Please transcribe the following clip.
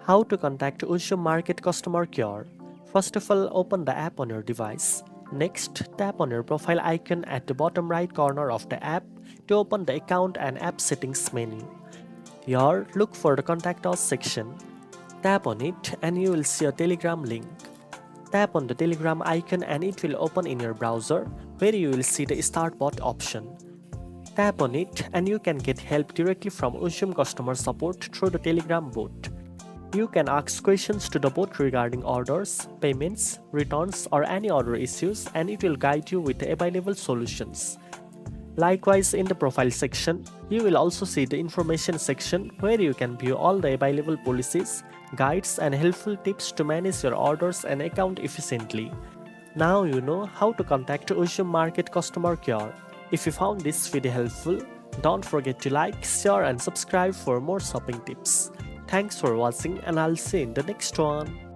How to contact Uzum Market Customer Care. First of all, open the app on your device. Next, tap on your profile icon at the bottom right corner of the app to open the account and app settings menu. Here, look for the Contact Us section. Tap on it and you will see a Telegram link. Tap on the Telegram icon and it will open in your browser where you will see the Start Bot option. Tap on it and you can get help directly from Uzum customer support through the Telegram bot. You can ask questions to the bot regarding orders, payments, returns, or any other issues, and it will guide you with the available solutions. Likewise, in the profile section, you will also see the information section where you can view all the available policies, guides, and helpful tips to manage your orders and account efficiently. Now you know how to contact Uzum Market Customer Care. If you found this video helpful, don't forget to like, share, and subscribe for more shopping tips. Thanks for watching, and I'll see you in the next one.